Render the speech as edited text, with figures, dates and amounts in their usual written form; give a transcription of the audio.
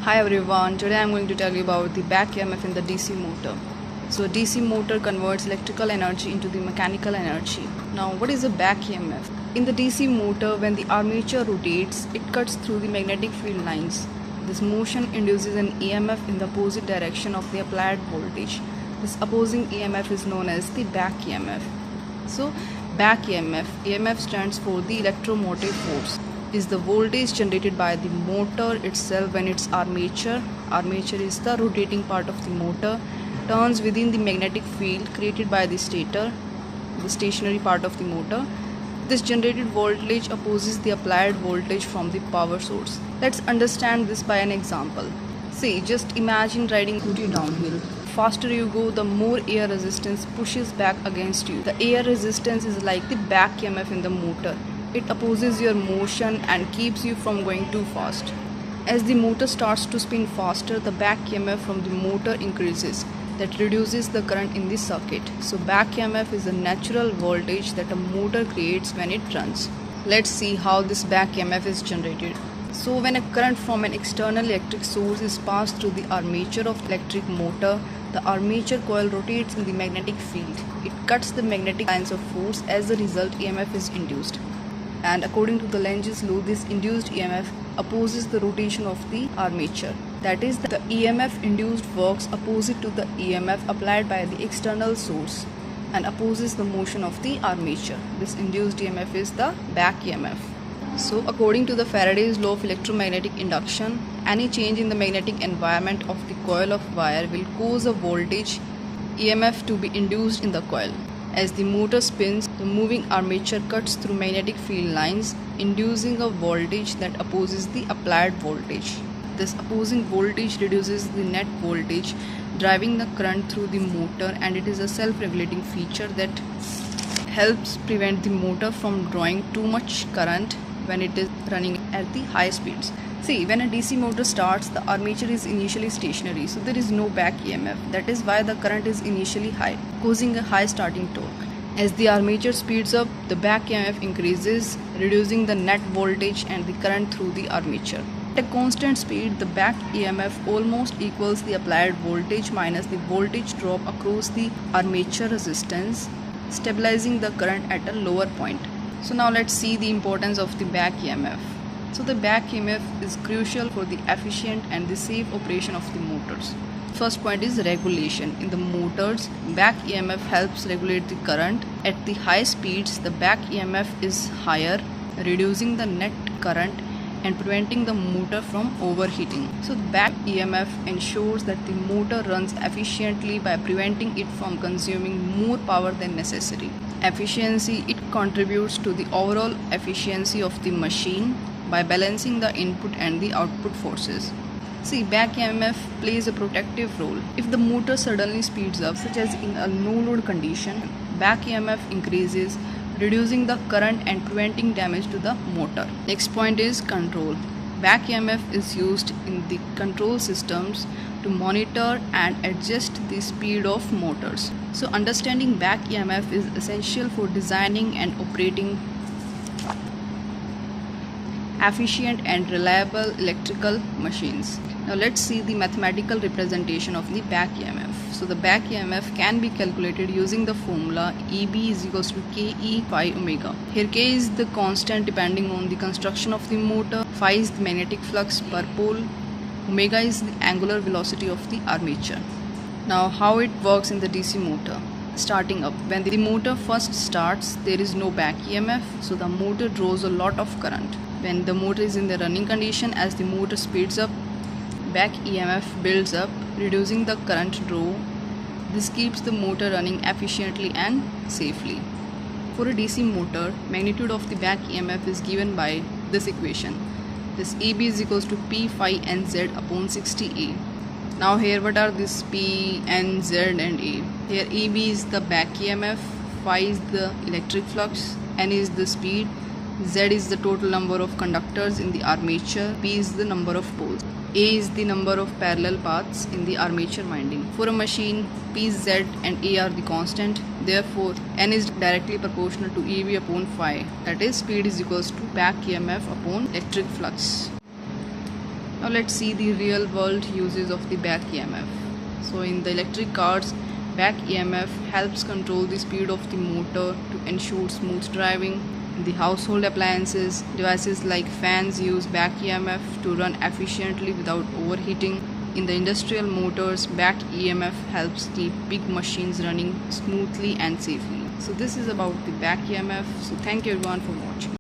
Hi everyone, today I am going to tell you about the back EMF in the DC motor. So a DC motor converts electrical energy into the mechanical energy. Now what is a back EMF? In the DC motor, when the armature rotates, it cuts through the magnetic field lines. This motion induces an EMF in the opposite direction of the applied voltage. This opposing EMF is known as the back EMF. So back EMF stands for the electromotive force. Is the voltage generated by the motor itself when its armature is the rotating part of the motor, turns within the magnetic field created by the stator, the stationary part of the motor. This generated voltage opposes the applied voltage from the power source. Let's understand this by an example. See, just imagine riding scooty downhill. Faster you go, the more air resistance pushes back against you. The air resistance is like the back EMF in the motor. It opposes your motion and keeps you from going too fast. As the motor starts to spin faster, the back EMF from the motor increases. That reduces the current in the circuit. So back EMF is a natural voltage that a motor creates when it runs. Let's see how this back EMF is generated. So when a current from an external electric source is passed through the armature of the electric motor, the armature coil rotates in the magnetic field. It cuts the magnetic lines of force. As a result, EMF is induced. And according to the Lenz's law, this induced EMF opposes the rotation of the armature. That is, the EMF induced works opposite to the EMF applied by the external source and opposes the motion of the armature. This induced EMF is the back EMF. So according to the Faraday's law of electromagnetic induction, any change in the magnetic environment of the coil of wire will cause a voltage EMF to be induced in the coil. As the motor spins, the moving armature cuts through magnetic field lines, inducing a voltage that opposes the applied voltage. This opposing voltage reduces the net voltage, driving the current through the motor, and it is a self-regulating feature that helps prevent the motor from drawing too much current when it is running at the high speeds. See, when a DC motor starts, the armature is initially stationary, so there is no back EMF. That is why the current is initially high, causing a high starting torque. As the armature speeds up, the back EMF increases, reducing the net voltage and the current through the armature. At a constant speed, the back EMF almost equals the applied voltage minus the voltage drop across the armature resistance, stabilizing the current at a lower point. So now let's see the importance of the back EMF. So the back EMF is crucial for the efficient and the safe operation of the motors. First point is regulation. In the motors, back EMF helps regulate the current. At the high speeds, the back EMF is higher, reducing the net current and preventing the motor from overheating. So the back EMF ensures that the motor runs efficiently by preventing it from consuming more power than necessary. Efficiency, it contributes to the overall efficiency of the machine by balancing the input and the output forces. See, back EMF plays a protective role. If the motor suddenly speeds up, such as in a no-load condition, back EMF increases, reducing the current and preventing damage to the motor. Next point is control. Back EMF is used in the control systems to monitor and adjust the speed of motors. So understanding back EMF is essential for designing and operating efficient and reliable electrical machines. Now let's see the mathematical representation of the back EMF. So the back EMF can be calculated using the formula EB is equals to KE phi omega. Here K is the constant depending on the construction of the motor, phi is the magnetic flux per pole, omega is the angular velocity of the armature. Now how it works in the DC motor. Starting up, when the motor first starts, there is no back EMF, so the motor draws a lot of current. When the motor is in the running condition, as the motor speeds up, back EMF builds up, reducing the current draw. This keeps the motor running efficiently and safely. For a DC motor, magnitude of the back EMF is given by this equation. This EB is equals to P phi NZ upon 60A. Now here what are this P, N, Z and A? Here EB is the back EMF, phi is the electric flux, N is the speed, Z is the total number of conductors in the armature, P is the number of poles, A is the number of parallel paths in the armature winding. For a machine, P, Z and A are the constant, therefore N is directly proportional to EB upon phi, that is speed is equals to back EMF upon electric flux. Now let's see the real world uses of the back EMF. So in the electric cars, back EMF helps control the speed of the motor to ensure smooth driving. In the household appliances, devices like fans use back EMF to run efficiently without overheating. In the industrial motors, back EMF helps keep big machines running smoothly and safely. So this is about the back EMF. So thank you everyone for watching.